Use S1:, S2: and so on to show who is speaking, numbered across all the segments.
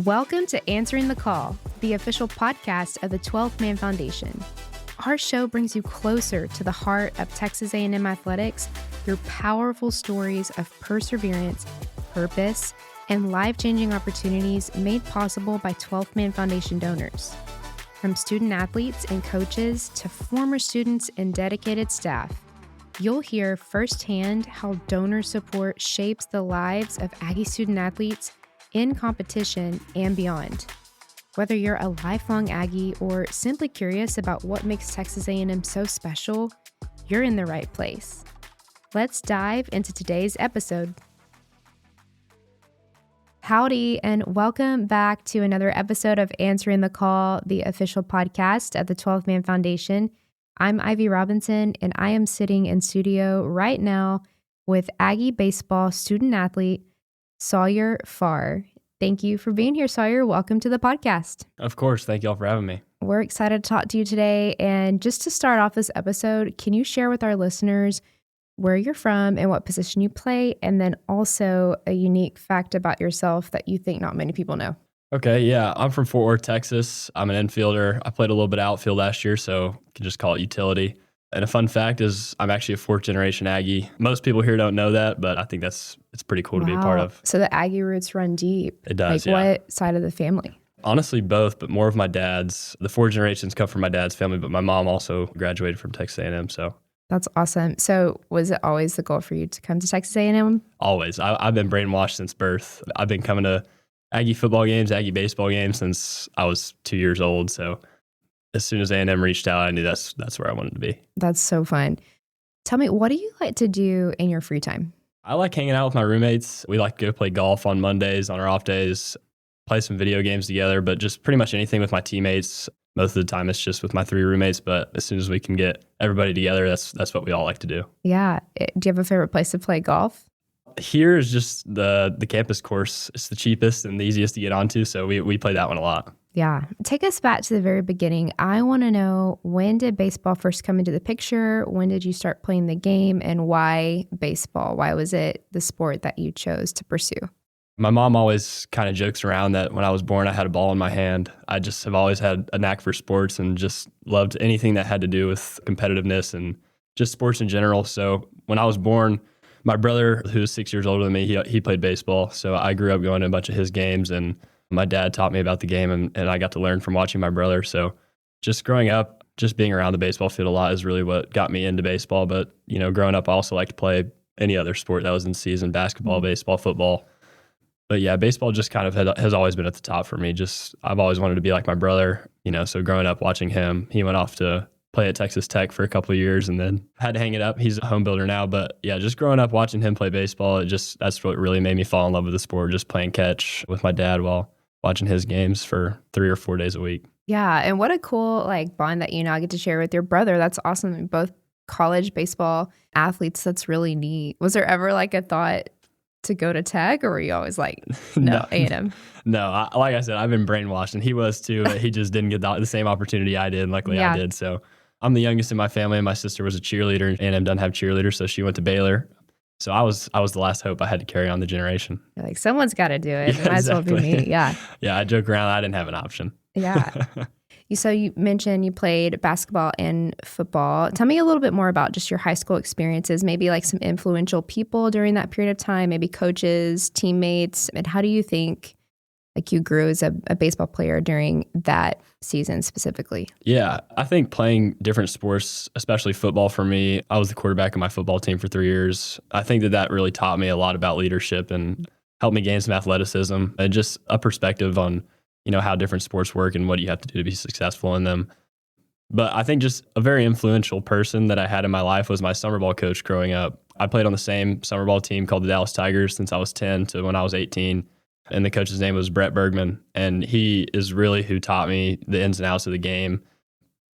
S1: Welcome to Answering the Call, the official podcast of the 12th Man Foundation. Our show brings you closer to the heart of Texas A&M athletics through powerful stories of perseverance, purpose, and life-changing opportunities made possible by 12th Man Foundation donors. From student athletes and coaches to former students and dedicated staff, you'll hear firsthand how donor support shapes the lives of Aggie student athletes in competition and beyond. Whether you're a lifelong Aggie or simply curious about what makes Texas A&M so special, you're in the right place. Let's dive into today's episode. Howdy, and welcome back to another episode of Answering the Call, the official podcast of the 12th Man Foundation. I'm Ivy Robinson, and I am sitting in studio right now with Aggie baseball student athlete Sawyer Farr. Thank you for being here, Sawyer. Welcome to the podcast.
S2: Of course. Thank you all for having me.
S1: We're excited to talk to you today. And just to start off this episode, can you share with our listeners where you're from and what position you play, and then also a unique fact about yourself that you think not many people know?
S2: Okay, yeah. I'm from Fort Worth, Texas. I'm an infielder. I played a little bit of outfield last year, so you can just call it utility. And a fun fact is I'm actually a fourth-generation Aggie. Most people here don't know that, but I think it's pretty cool to be a part of.
S1: So the Aggie roots run deep.
S2: It does,
S1: What side of the family?
S2: Honestly, both, but more of my dad's. The four generations come from my dad's family, but my mom also graduated from Texas A&M, so.
S1: That's awesome. So was it always the goal for you to come to Texas A&M?
S2: Always. I've been brainwashed since birth. I've been coming to Aggie football games, Aggie baseball games since I was 2 years old, so. As soon as A&M reached out, I knew that's where I wanted to be.
S1: That's so fun. Tell me, what do you like to do in your free time?
S2: I like hanging out with my roommates. We like to go play golf on Mondays, on our off days, play some video games together, but just pretty much anything with my teammates. Most of the time it's just with my three roommates, but as soon as we can get everybody together, that's what we all like to do.
S1: Yeah. Do you have a favorite place to play golf?
S2: Here is just the campus course. It's the cheapest and the easiest to get onto, so we play that one a lot.
S1: Yeah. Take us back to the very beginning. I want to know, when did baseball first come into the picture? When did you start playing the game, and why baseball? Why was it the sport that you chose to pursue?
S2: My mom always kind of jokes around that when I was born, I had a ball in my hand. I just have always had a knack for sports and just loved anything that had to do with competitiveness and just sports in general. So when I was born, my brother, who was 6 years older than me, he played baseball. So I grew up going to a bunch of his games, and my dad taught me about the game, and I got to learn from watching my brother. So just growing up, just being around the baseball field a lot is really what got me into baseball. But, growing up, I also liked to play any other sport that was in season: basketball, baseball, football. But yeah, baseball just kind of has always been at the top for me. I've always wanted to be like my brother, so growing up watching him, he went off to play at Texas Tech for a couple of years and then had to hang it up. He's a home builder now, but yeah, just growing up watching him play baseball, that's what really made me fall in love with the sport, just playing catch with my dad while watching his games for 3 or 4 days a week.
S1: Yeah, and what a cool bond that you now get to share with your brother. That's awesome. Both college baseball athletes. That's really neat. Was there ever a thought to go to Tech, or were you always no, A&M?
S2: No, like I said, I've been brainwashed, and he was too. He just didn't get the same opportunity I did, and luckily I did. So I'm the youngest in my family, and my sister was a cheerleader. A&M doesn't have cheerleaders, so she went to Baylor. So I was the last hope. I had to carry on the generation.
S1: You're like, someone's got to do it. It might as well be me. Yeah.
S2: Yeah, I joke around. I didn't have an option.
S1: Yeah. So you mentioned you played basketball and football. Tell me a little bit more about just your high school experiences, maybe some influential people during that period of time, maybe coaches, teammates, and how do you think you grew as a baseball player during that season specifically? Yeah,
S2: I think playing different sports, especially football for me, I was the quarterback of my football team for 3 years. I think that really taught me a lot about leadership and helped me gain some athleticism and just a perspective on how different sports work and what you have to do to be successful in them. But I think just a very influential person that I had in my life was my summer ball coach growing up. I played on the same summer ball team called the Dallas Tigers since I was 10 to when I was 18. And the coach's name was Brett Bergman. And he is really who taught me the ins and outs of the game.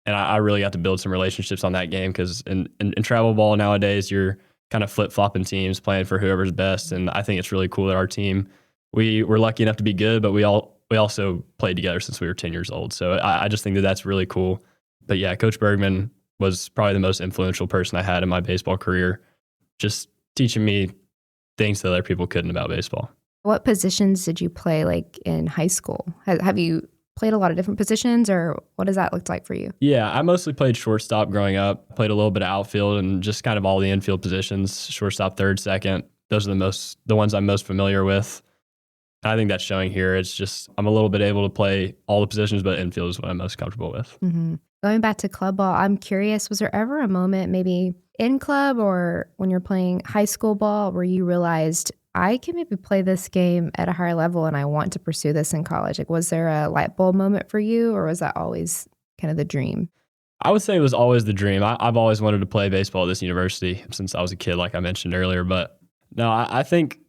S2: And I really got to build some relationships on that game because in travel ball nowadays, you're kind of flip-flopping teams, playing for whoever's best. And I think it's really cool that our team, we were lucky enough to be good, but we also played together since we were 10 years old. So I just think that that's really cool. But yeah, Coach Bergman was probably the most influential person I had in my baseball career, just teaching me things that other people couldn't about baseball.
S1: What positions did you play like in high school? Have you played a lot of different positions, or what does that look like for you?
S2: Yeah, I mostly played shortstop growing up. Played a little bit of outfield and just kind of all the infield positions, shortstop, third, second. Those are the ones I'm most familiar with. I think that's showing here. It's just I'm a little bit able to play all the positions, but infield is what I'm most comfortable with.
S1: Mm-hmm. Going back to club ball, I'm curious, was there ever a moment maybe in club or when you're playing high school ball where you realized I can maybe play this game at a higher level and I want to pursue this in college? Like, was there a light bulb moment for you, or was that always kind of the dream?
S2: I would say it was always the dream. I've always wanted to play baseball at this university since I was a kid, like I mentioned earlier. But no, I think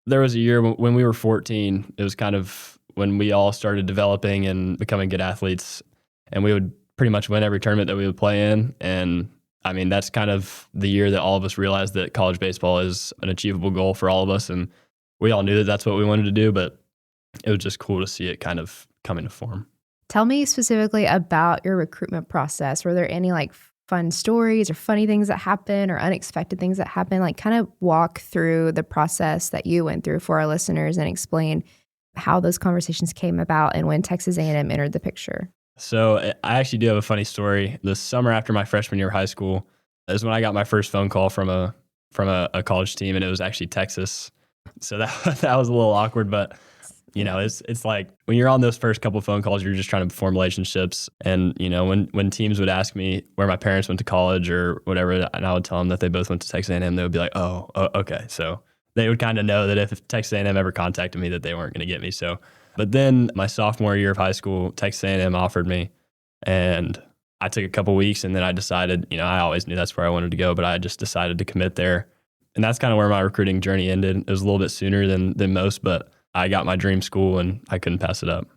S2: there was a year when we were 14. It was kind of when we all started developing and becoming good athletes, and we would pretty much win every tournament that we would play in. And I mean, that's kind of the year that all of us realized that college baseball is an achievable goal for all of us. And we all knew that that's what we wanted to do, but it was just cool to see it kind of come into form.
S1: Tell me specifically about your recruitment process. Were there any like fun stories or funny things that happen or unexpected things that happen? Like, kind of walk through the process that you went through for our listeners and explain how those conversations came about and when Texas A&M entered the picture.
S2: So I actually do have a funny story. The summer after my freshman year of high school is when I got my first phone call from a college team, and it was actually Texas. So that was a little awkward, but you know, it's like when you're on those first couple of phone calls, you're just trying to form relationships. And you know, when teams would ask me where my parents went to college or whatever, and I would tell them that they both went to Texas A&M, they would be like, oh, okay. So they would kind of know that if Texas A&M ever contacted me, that they weren't going to get me. So. But then my sophomore year of high school, Texas A&M offered me, and I took a couple weeks, and then I decided, you know, I always knew that's where I wanted to go, but I just decided to commit there. And that's kind of where my recruiting journey ended. It was a little bit sooner than most, but I got my dream school and I couldn't pass it up.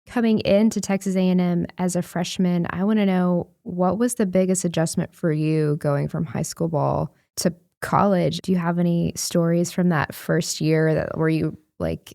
S1: Coming into Texas A&M as a freshman, I want to know, what was the biggest adjustment for you going from high school ball to college? Do you have any stories from that first year where you like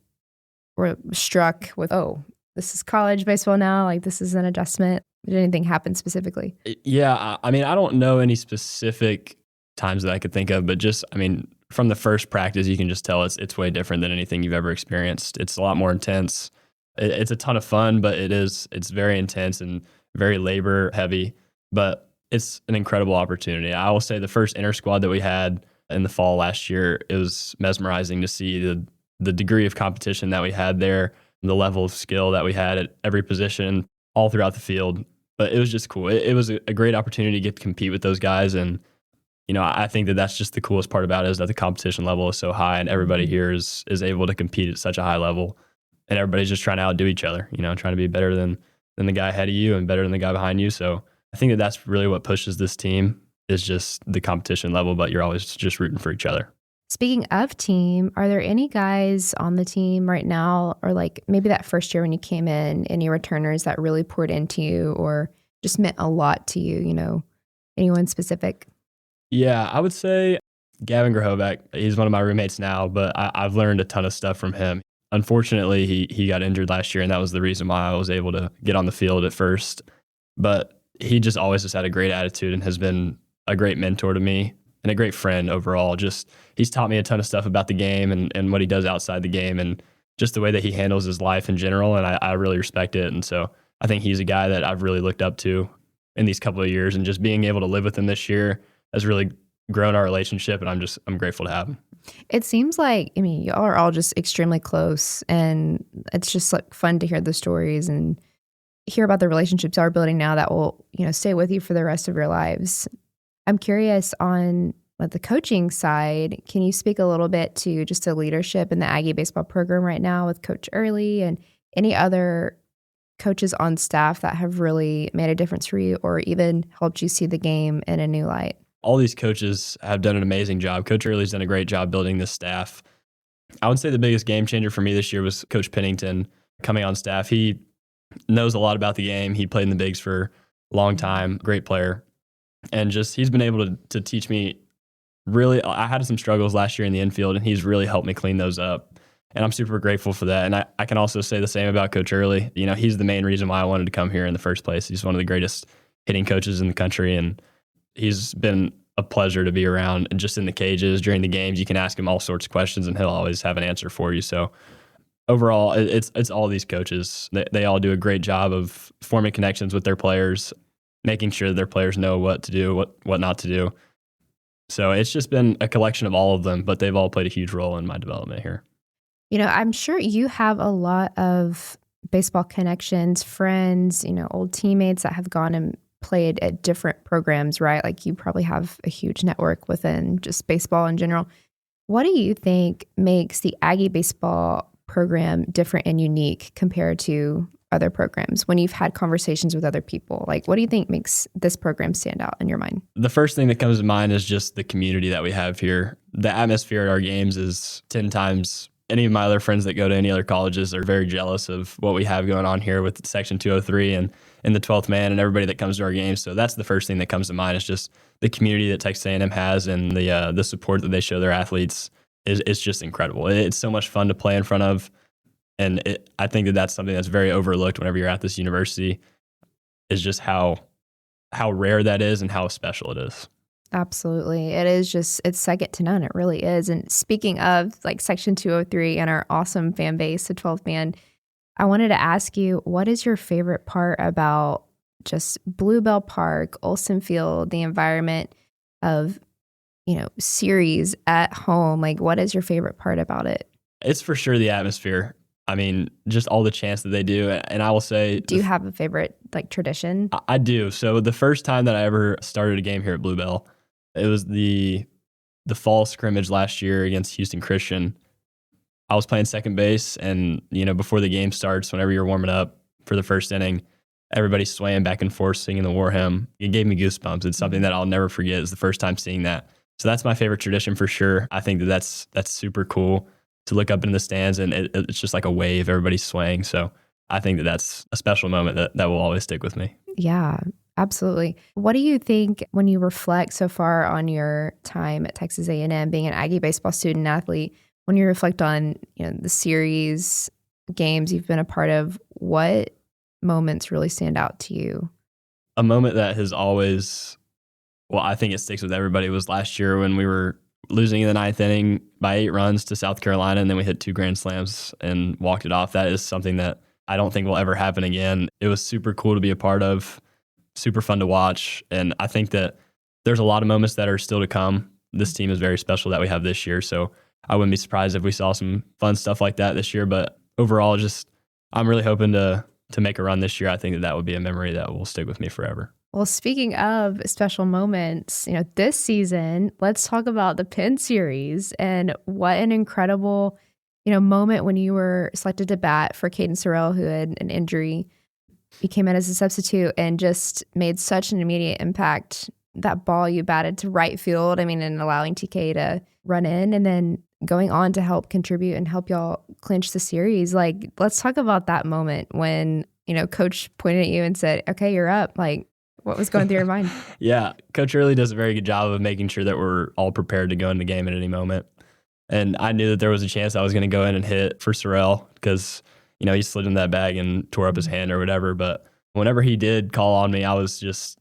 S1: were struck with, oh, this is college baseball now, like this is an adjustment? Did anything happen specifically?
S2: Yeah, I mean, I don't know any specific times that I could think of, but just, I mean, from the first practice, you can just tell it's way different than anything you've ever experienced. It's a lot more intense. It's a ton of fun, but it's very intense and very labor heavy, but it's an incredible opportunity. I will say the first inter squad that we had in the fall last year, it was mesmerizing to see the degree of competition that we had there, the level of skill that we had at every position all throughout the field. But it was just cool. It was a great opportunity to get to compete with those guys. And, you know, I think that that's just the coolest part about it, is that the competition level is so high and everybody here is able to compete at such a high level. And everybody's just trying to outdo each other, you know, trying to be better than the guy ahead of you and better than the guy behind you. So I think that that's really what pushes this team, is just the competition level, but you're always just rooting for each other.
S1: Speaking of team, are there any guys on the team right now, or like maybe that first year when you came in, any returners that really poured into you or just meant a lot to you, you know, anyone specific?
S2: Yeah, I would say Gavin Grahovac. He's one of my roommates now, but I've learned a ton of stuff from him. Unfortunately, he got injured last year, and that was the reason why I was able to get on the field at first. But he just always has had a great attitude and has been a great mentor to me and a great friend overall. Just he's taught me a ton of stuff about the game and what he does outside the game and just the way that he handles his life in general. And I really respect it. And so I think he's a guy that I've really looked up to in these couple of years, and just being able to live with him this year has really grown our relationship, and I'm grateful to have him.
S1: It seems like, I mean, y'all are all just extremely close, and it's just like fun to hear the stories and hear about the relationships y'all are building now that will, you know, stay with you for the rest of your lives. I'm curious on the coaching side. Can you speak a little bit to just the leadership in the Aggie baseball program right now with Coach Early and any other coaches on staff that have really made a difference for you or even helped you see the game in a new light?
S2: All these coaches have done an amazing job. Coach Early's done a great job building this staff. I would say the biggest game changer for me this year was Coach Pennington coming on staff. He knows a lot about the game. He played in the bigs for a long time, great player. And just he's been able to teach me really. I had some struggles last year in the infield, and he's really helped me clean those up. And I'm super grateful for that. And I can also say the same about Coach Early. You know, he's the main reason why I wanted to come here in the first place. He's one of the greatest hitting coaches in the country, and he's been a pleasure to be around. And just in the cages during the games, you can ask him all sorts of questions and he'll always have an answer for you. So overall, it's all these coaches. They all do a great job of forming connections with their players, making sure their players know what to do, what not to do. So it's just been a collection of all of them, but they've all played a huge role in my development here.
S1: I'm sure you have a lot of baseball connections, friends, old teammates that have gone and played at different programs, right? Like you probably have a huge network within just baseball in general. What do you think makes the Aggie baseball program different and unique compared to other programs when you've had conversations with other people? Like, what do you think makes this program stand out in your mind?
S2: The first thing that comes to mind is just the community that we have here. The atmosphere at our games is 10 times. Any of my other friends that go to any other colleges are very jealous of what we have going on here with Section 203 and the 12th man and everybody that comes to our games. So that's the first thing that comes to mind is just the community that Texas A&M has and the support that they show their athletes is just incredible. It's so much fun to play in front of. And I think that that's something that's very overlooked whenever you're at this university is just how rare that is and how special it is.
S1: Absolutely. It's second to none. It really is. And speaking of like Section 203 and our awesome fan base, the 12th man, I wanted to ask you, what is your favorite part about just Bluebell Park, Olson Field, the environment of, series at home? Like, what is your favorite part about it?
S2: It's for sure the atmosphere. I mean, just all the chants that they do. And I will say...
S1: Do you have a favorite, tradition?
S2: I do. So the first time that I ever started a game here at Bluebell, it was the fall scrimmage last year against Houston Christian. I was playing second base, and, before the game starts, whenever you're warming up for the first inning, everybody's swaying back and forth, singing the war hymn. It gave me goosebumps. It's something that I'll never forget. It's the first time seeing that. So that's my favorite tradition for sure. I think that's super cool to look up into the stands, and it's just like a wave. Everybody's swaying. So I think that's a special moment that will always stick with me.
S1: Yeah, absolutely. What do you think when you reflect so far on your time at Texas A&M, being an Aggie baseball student athlete, when you reflect on the series games you've been a part of, what moments really stand out to you?
S2: A moment that has always, I think it sticks with everybody, was last year when we were losing in the ninth inning by 8 runs to South Carolina, and then we hit 2 grand slams and walked it off. That is something that I don't think will ever happen again. It was super cool to be a part of, super fun to watch, and I think that there's a lot of moments that are still to come. This team is very special that we have this year, so I wouldn't be surprised if we saw some fun stuff like that this year. But overall, I'm really hoping to make a run this year. I think that would be a memory that will stick with me forever.
S1: Well, speaking of special moments, this season, let's talk about the Penn series and what an incredible, moment when you were selected to bat for Caden Sorrell, who had an injury. You came in as a substitute and just made such an immediate impact. That ball you batted to right field, and allowing TK to run in and then going on to help contribute and help y'all clinch the series. Like, let's talk about that moment when, Coach pointed at you and said, okay, you're up. Like, what was going through your mind?
S2: Yeah, Coach really does a very good job of making sure that we're all prepared to go in the game at any moment. And I knew that there was a chance I was going to go in and hit for Sorrell because, he slid in that bag and tore up his hand or whatever. But whenever he did call on me, I was just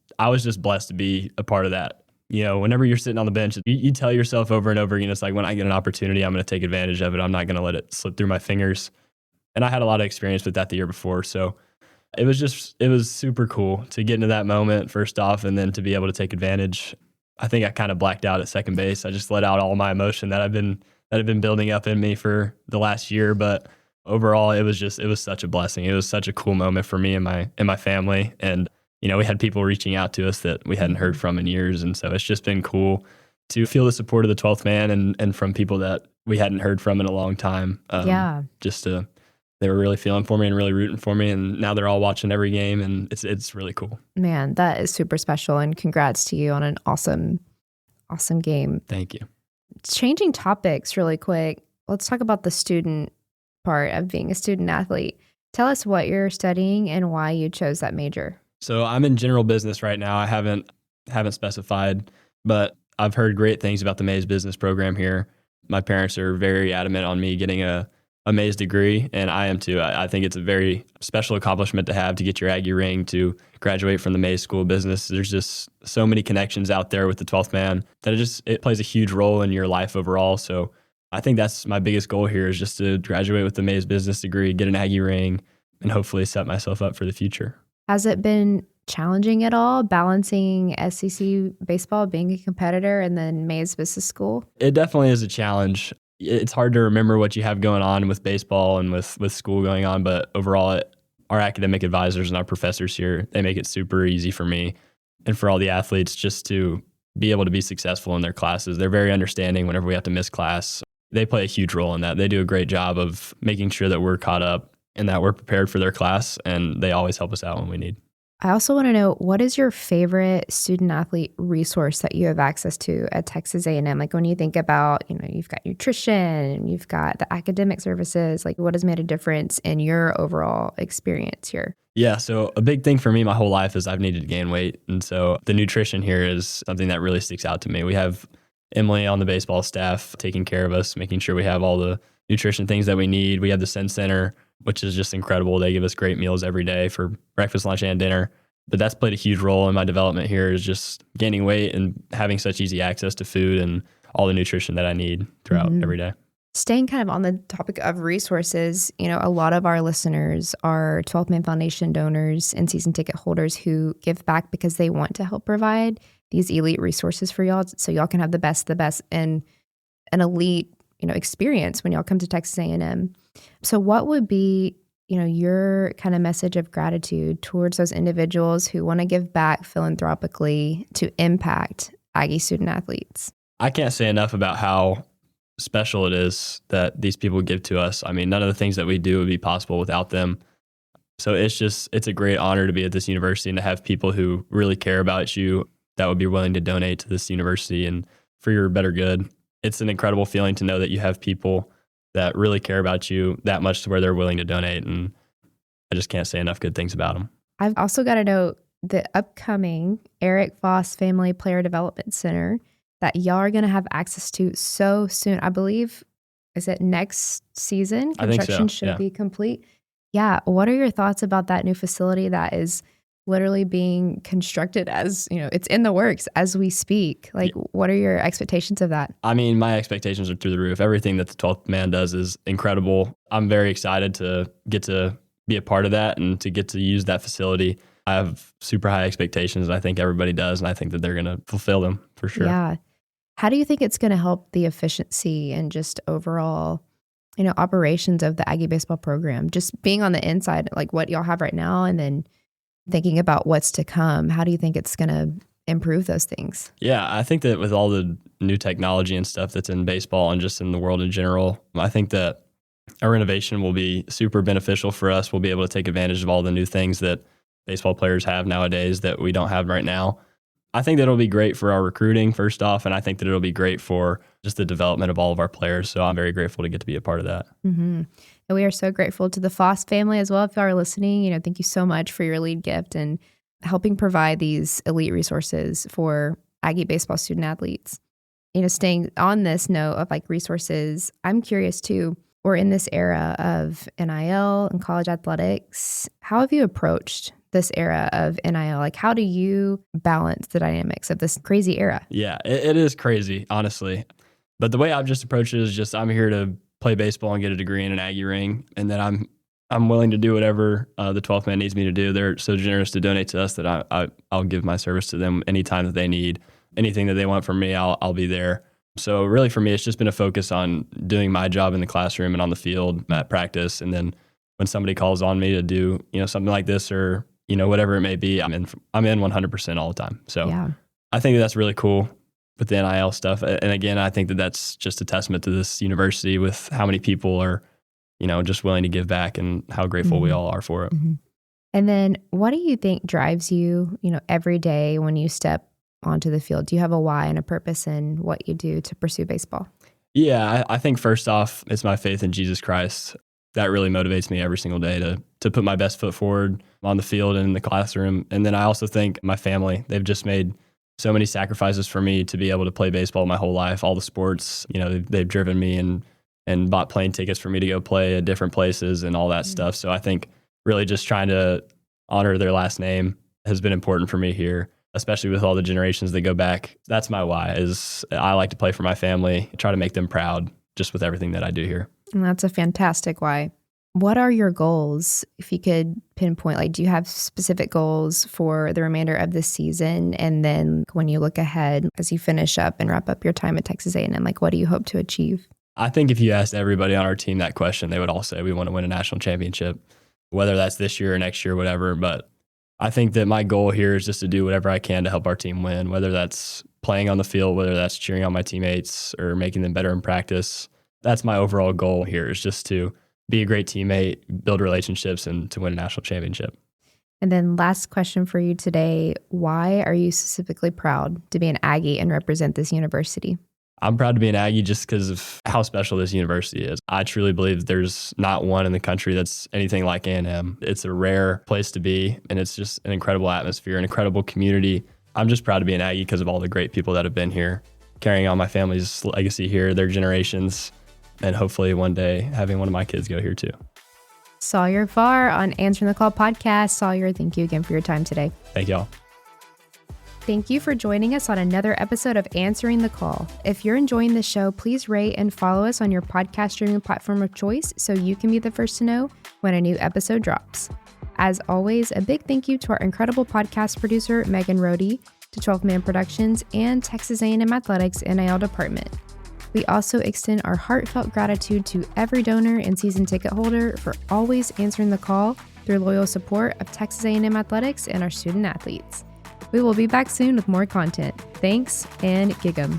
S2: blessed to be a part of that. Whenever you're sitting on the bench, you tell yourself over and over again, it's like, when I get an opportunity, I'm going to take advantage of it. I'm not going to let it slip through my fingers. And I had a lot of experience with that the year before. So it was super cool to get into that moment first off, and then to be able to take advantage. I think I kind of blacked out at second base. I just let out all my emotion that had been building up in me for the last year. But overall, it was such a blessing. It was such a cool moment for me and my family. And, we had people reaching out to us that we hadn't heard from in years. And so it's just been cool to feel the support of the 12th man and from people that we hadn't heard from in a long time. They were really feeling for me and really rooting for me. And now they're all watching every game, and it's really cool.
S1: Man, that is super special. And congrats to you on an awesome, awesome game.
S2: Thank you.
S1: Changing topics really quick. Let's talk about the student part of being a student athlete. Tell us what you're studying and why you chose that major.
S2: So I'm in general business right now. I haven't specified, but I've heard great things about the Mays business program here. My parents are very adamant on me getting a a Mays degree, and I am too. I think it's a very special accomplishment to have, to get your Aggie ring, to graduate from the Mays School of Business. There's just so many connections out there with the 12th man that it plays a huge role in your life overall. So I think that's my biggest goal here, is just to graduate with the Mays business degree, get an Aggie ring, and hopefully set myself up for the future.
S1: Has it been challenging at all, balancing SEC baseball, being a competitor, and then Mays Business School?
S2: It definitely is a challenge. It's hard to remember what you have going on with baseball and with school going on, but overall, our academic advisors and our professors here, they make it super easy for me and for all the athletes just to be able to be successful in their classes. They're very understanding whenever we have to miss class. They play a huge role in that. They do a great job of making sure that we're caught up and that we're prepared for their class, and they always help us out when we need.
S1: I also want to know, what is your favorite student athlete resource that you have access to at Texas A&M? Like when you think about, you've got nutrition, you've got the academic services, like what has made a difference in your overall experience here?
S2: Yeah, so a big thing for me my whole life is I've needed to gain weight. And so the nutrition here is something that really sticks out to me. We have Emily on the baseball staff taking care of us, making sure we have all the nutrition things that we need. We have the Send Center, which is just incredible. They give us great meals every day for breakfast, lunch, and dinner. But that's played a huge role in my development here, is just gaining weight and having such easy access to food and all the nutrition that I need throughout every day.
S1: Staying kind of on the topic of resources, a lot of our listeners are 12th Man Foundation donors and season ticket holders who give back because they want to help provide these elite resources for y'all, so y'all can have the best and an elite, experience when y'all come to Texas A&M. So what would be, your kind of message of gratitude towards those individuals who want to give back philanthropically to impact Aggie student athletes?
S2: I can't say enough about how special it is that these people give to us. I mean, none of the things that we do would be possible without them. So it's a great honor to be at this university and to have people who really care about you that would be willing to donate to this university and for your better good. It's an incredible feeling to know that you have people that really care about you that much to where they're willing to donate. And I just can't say enough good things about them.
S1: I've also got to note the upcoming Eric Voss Family Player Development Center that y'all are going to have access to so soon. I believe, is it next season? Construction should be complete. Yeah. What are your thoughts about that new facility that is literally being constructed as, it's in the works as we speak? Like, what are your expectations of that?
S2: I mean, my expectations are through the roof. Everything that the 12th man does is incredible. I'm very excited to get to be a part of that and to get to use that facility. I have super high expectations, and I think everybody does, and I think that they're going to fulfill them for sure.
S1: Yeah. How do you think it's going to help the efficiency and just overall, operations of the Aggie baseball program? Just being on the inside, like what y'all have right now, and then thinking about what's to come, how do you think it's going to improve those things?
S2: Yeah, I think that with all the new technology and stuff that's in baseball and just in the world in general, I think that our innovation will be super beneficial for us. We'll be able to take advantage of all the new things that baseball players have nowadays that we don't have right now. I think that it'll be great for our recruiting, first off, and I think that it'll be great for just the development of all of our players. So I'm very grateful to get to be a part of that.
S1: Mm-hmm. And we are so grateful to the Foss family as well. If you are listening, thank you so much for your lead gift and helping provide these elite resources for Aggie baseball student athletes. Staying on this note of like resources, I'm curious too, we're in this era of NIL and college athletics. How have you approached this era of NIL? Like, how do you balance the dynamics of this crazy era?
S2: Yeah, it is crazy, honestly. But the way I've just approached it is just I'm here to play baseball and get a degree and an Aggie ring, and then I'm willing to do whatever the 12th man needs me to do. They're so generous to donate to us that I'll give my service to them anytime that they need. Anything that they want from me, I'll be there. So really for me, it's just been a focus on doing my job in the classroom and on the field at practice. And then when somebody calls on me to do, something like this or, whatever it may be, I'm in 100% all the time. So yeah. I think that's really cool with the NIL stuff. And again, I think that that's just a testament to this university with how many people are, just willing to give back and how grateful we all are for it.
S1: Mm-hmm. And then what do you think drives you, every day when you step onto the field? Do you have a why and a purpose in what you do to pursue baseball?
S2: Yeah, I think first off, it's my faith in Jesus Christ. That really motivates me every single day to put my best foot forward on the field and in the classroom. And then I also think my family, they've just made so many sacrifices for me to be able to play baseball my whole life, all the sports, they've driven me and and bought plane tickets for me to go play at different places and all that stuff. So I think really just trying to honor their last name has been important for me here, especially with all the generations that go back. That's my why, is I like to play for my family, try to make them proud just with everything that I do here.
S1: And that's a fantastic why. What are your goals? If you could pinpoint, like, do you have specific goals for the remainder of this season? And then when you look ahead, as you finish up and wrap up your time at Texas A&M, like, what do you hope to achieve?
S2: I think if you asked everybody on our team that question, they would all say we want to win a national championship, whether that's this year or next year, whatever. But I think that my goal here is just to do whatever I can to help our team win, whether that's playing on the field, whether that's cheering on my teammates or making them better in practice. That's my overall goal here, is just to be a great teammate, build relationships, and to win a national championship.
S1: And then last question for you today, why are you specifically proud to be an Aggie and represent this university?
S2: I'm proud to be an Aggie just because of how special this university is. I truly believe there's not one in the country that's anything like A&M. It's a rare place to be, and it's just an incredible atmosphere, an incredible community. I'm just proud to be an Aggie because of all the great people that have been here, carrying on my family's legacy here, their generations, and hopefully one day having one of my kids go here too.
S1: Sawyer Farr on Answering the Call podcast. Sawyer, thank you again for your time today.
S2: Thank y'all.
S1: Thank you for joining us on another episode of Answering the Call. If you're enjoying the show, please rate and follow us on your podcast streaming platform of choice so you can be the first to know when a new episode drops. As always, a big thank you to our incredible podcast producer, Megan Rohde, to 12 Man Productions, and Texas A&M Athletics NIL Department. We also extend our heartfelt gratitude to every donor and season ticket holder for always answering the call through loyal support of Texas A&M Athletics and our student athletes. We will be back soon with more content. Thanks, and gig 'em.